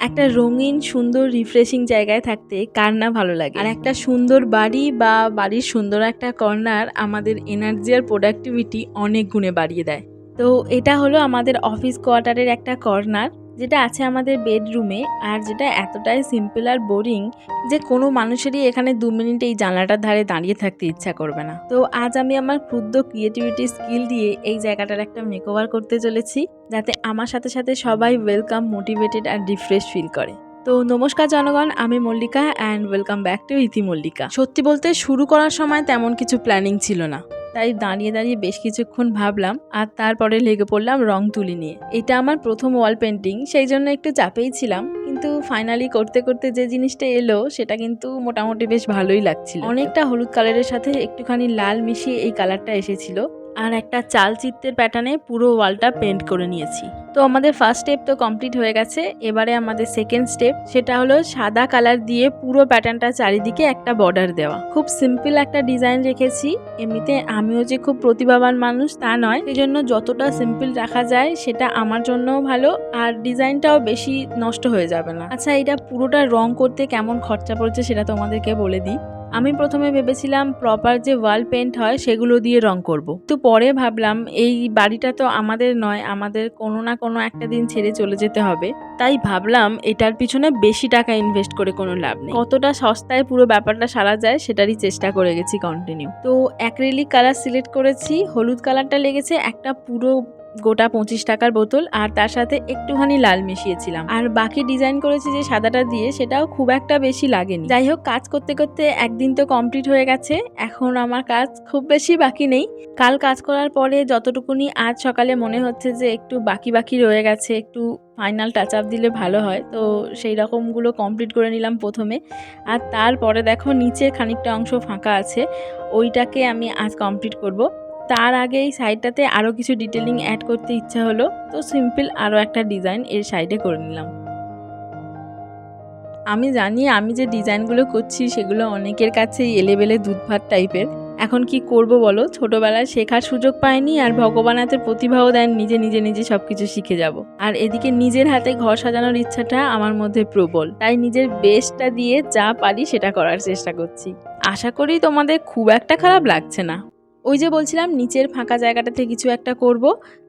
একটা রঙিন সুন্দর রিফ্রেশিং জায়গায় থাকতে কার না ভালো লাগে। আর একটা সুন্দর বাড়ি বা বাড়ির সুন্দর একটা কর্নার আমাদের এনার্জি আর প্রোডাক্টিভিটি অনেক গুণে বাড়িয়ে দেয়। তো এটা হলো আমাদের অফিস কোয়ার্টারের একটা কর্নার, যেটা আছে আমাদের বেডরুমে, আর যেটা এতটাই সিম্পল আর বোরিং যে কোনো মানুষেরই এখানে 2 মিনিট এই জানলাটার ধারে দাঁড়িয়ে থাকতে ইচ্ছা করবে না। তো আজ আমি আমার ক্ষুদ্র ক্রিয়েটিভিটি স্কিল দিয়ে এই জায়গাটার একটা মেকওভার করতে চলেছি, যাতে আমার সাথে সাথে সবাই ওয়েলকাম, মোটিভেটেড আর রিফ্রেশ ফিল করে। তো নমস্কার জনগণ, আমি Mallika and welcome back to ইতি মল্লিকা। সত্যি বলতে শুরু করার সময় তেমন কিছু প্ল্যানিং ছিল না, তাই দাঁড়িয়ে দাঁড়িয়ে বেশ কিছুক্ষণ ভাবলাম আর তারপরে লেগে পড়লাম রং তুলি নিয়ে। এটা আমার প্রথম ওয়াল পেন্টিং, সেই জন্য একটু চাপেই ছিলাম, কিন্তু ফাইনালি করতে করতে যে জিনিসটা এলো সেটা কিন্তু মোটামুটি বেশ ভালোই লাগছিল। অনেকটা হলুদ কালারের সাথে একটুখানি লাল মিশিয়ে এই কালারটা এসেছিল, আর একটা চালচিত্রের প্যাটার্নে পুরো ওয়ালটা পেন্ট করে নিয়েছি। তো আমাদের ফার্স্ট স্টেপ তো কমপ্লিট হয়ে গেছে। এবারে আমাদের সেকেন্ড স্টেপ, সেটা হলো সাদা কালার দিয়ে পুরো প্যাটার্নটা চারিদিকে একটা বর্ডার দেওয়া। খুব সিম্পল একটা ডিজাইন রেখেছি। এমনিতে আমিও যে খুব প্রতিভাবান মানুষ তা নয়, সেই জন্য যতটা সিম্পল রাখা যায় সেটা আমার জন্যও ভালো, আর ডিজাইনটাও বেশি নষ্ট হয়ে যাবে না। আচ্ছা, এটা পুরোটা রং করতে কেমন খরচা পড়েছে সেটা তোমাদেরকে বলে দিই। আমি প্রথমে ভেবেছিলাম প্রপার যে ওয়াল পেন্ট হয় সেগুলো দিয়ে রং করব, তো পরে ভাবলাম এই বাড়িটা তো আমাদের নয়, আমাদের কোনো না কোনো একটা দিন ছেড়ে চলে যেতে হবে। তাই ভাবলাম এটার পিছনে বেশি টাকা ইনভেস্ট করে কোনো লাভ নেই, কতটা সস্তায় পুরো ব্যাপারটা সারা যায় সেটারই চেষ্টা করে গেছি কন্টিনিউ। তো অ্যাক্রিলিক কালার সিলেক্ট করেছি। হলুদ কালারটা লেগেছে একটা পুরো গোটা 25 টাকার বোতল, আর তার সাথে একটুখানি লাল মিশিয়েছিলাম। আর বাকি ডিজাইন করেছি যে সাদাটা দিয়ে, সেটাও খুব একটা বেশি লাগেনি। যাই হোক, কাজ করতে করতে একদিন তো কমপ্লিট হয়ে গেছে, এখন আমার কাজ খুব বেশি বাকি নেই। কাল কাজ করার পরে যতটুকুনি আজ সকালে মনে হচ্ছে যে একটু বাকি বাকি রয়ে গেছে, একটু ফাইনাল টাচ আপ দিলে ভালো হয়, তো সেই রকমগুলো কমপ্লিট করে নিলাম প্রথমে। আর তারপরে দেখো নিচে খানিকটা অংশ ফাঁকা আছে, ওইটাকে আমি আজ কমপ্লিট করব। তার আগে এই সাইডটাতে আরও কিছু ডিটেলিং অ্যাড করতে ইচ্ছা হলো, তো সিম্পল আরও একটা ডিজাইন এর সাইডে করে নিলাম। আমি জানি আমি যে ডিজাইনগুলো করছি সেগুলো অনেকের কাছেই এলেবেলে দুধ ভাত টাইপের। এখন কি করব বলো, ছোটবেলায় শেখার সুযোগ পাইনি, আর ভগবান হাতে প্রতিভাও দেন, নিজে নিজে নিজে সবকিছু শিখে যাব। আর এদিকে নিজের হাতে ঘর সাজানোর ইচ্ছাটা আমার মধ্যে প্রবল, তাই নিজের বেস্টটা দিয়ে যা পারি সেটা করার চেষ্টা করছি। আশা করি তোমাদের খুব একটা খারাপ লাগছে না। ওই যে বলছিলাম নিচের ফাঁকা জায়গাটাতে কিছু একটা করব,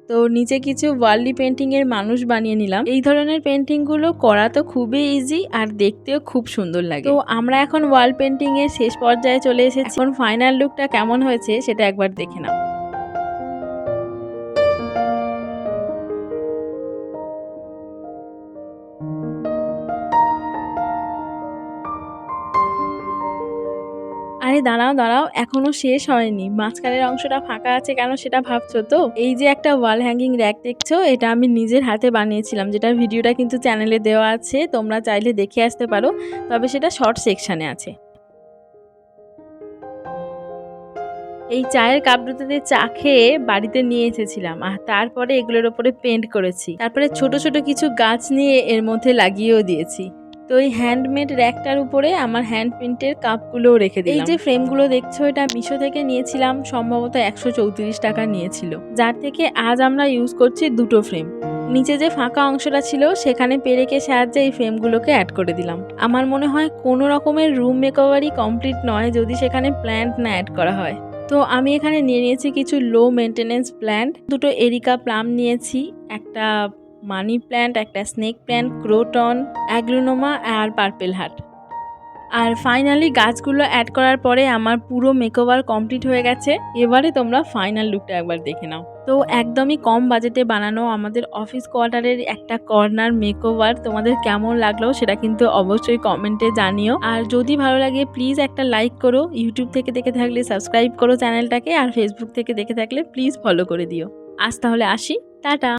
তো নিচে কিছু ওয়ার্লি পেন্টিংয়ের মানুষ বানিয়ে নিলাম। এই ধরনের পেন্টিংগুলো করা তো খুবই ইজি আর দেখতেও খুব সুন্দর লাগে। তো আমরা এখন ওয়াল পেন্টিংয়ের শেষ পর্যায়ে চলে এসেছি। এখন ফাইনাল লুকটা কেমন হয়েছে সেটা একবার দেখে নাও। আরে দাঁড়াও দাঁড়াও, এখনো শেষ হয়নি। মাঝখানের অংশটা ফাঁকা আছে কেন সেটা ভাবছো তো? এই যে একটা ওয়াল হ্যাঙ্গিং র্যাক দেখছো, এটা আমি নিজের হাতে বানিয়েছিলাম, যেটার ভিডিওটা কিন্তু চ্যানেলে দেওয়া আছে, তোমরা চাইলে দেখে আসতে পারো, তবে সেটা শর্ট সেকশানে আছে। এই চায়ের কাপ দুটোতে চা খেয়ে বাড়িতে নিয়ে এসেছিলাম, আর তারপরে এগুলোর ওপরে পেন্ট করেছি। তারপরে ছোট ছোট কিছু গাছ নিয়ে এর মধ্যে লাগিয়েও দিয়েছি। তো এই হ্যান্ডমেড র্যাকটার উপরে আমার হ্যান্ড প্রিন্টের কাপগুলোও রেখে দিলাম। এই যে ফ্রেমগুলো দেখছো, এটা মিশো থেকে নিয়েছিলাম, সম্ভবত 134 টাকা নিয়েছিল, যার থেকে আজ আমরা ইউজ করছি দুটো ফ্রেম। নিচে যে ফাঁকা অংশটা ছিল সেখানে পেরেকের সাহায্যে এই ফ্রেমগুলোকে অ্যাড করে দিলাম। আমার মনে হয় কোনো রকমের রুম মেকওভারই কমপ্লিট নয় যদি সেখানে প্ল্যান্ট না অ্যাড করা হয়। তো আমি এখানে নিয়ে নিয়েছি কিছু লো মেনটেনেন্স প্ল্যান্ট, দুটো এরিকা প্লাম নিয়েছি, একটা মানি প্ল্যান্ট, একটা স্নেক প্ল্যান্ট, ক্রোটন, অ্যাগ্লোনোমা আর পার্পেল হার্ট। আর ফাইনালি গাছগুলো অ্যাড করার পরে আমার পুরো মেকওভার কমপ্লিট হয়ে গেছে। এবারে তোমরা ফাইনাল লুকটা একবার দেখে নাও। তো একদমই কম বাজেটে বানানো আমাদের অফিস কোয়ার্টারের একটা কর্নার মেকওভার তোমাদের কেমন লাগলো সেটা কিন্তু অবশ্যই কমেন্টে জানিও। আর যদি ভালো লাগে প্লিজ একটা লাইক করো, ইউটিউব থেকে দেখে থাকলে সাবস্ক্রাইব করো চ্যানেলটাকে, আর ফেসবুক থেকে দেখে থাকলে প্লিজ ফলো করে দিও। আজ তাহলে আসি, টাটা।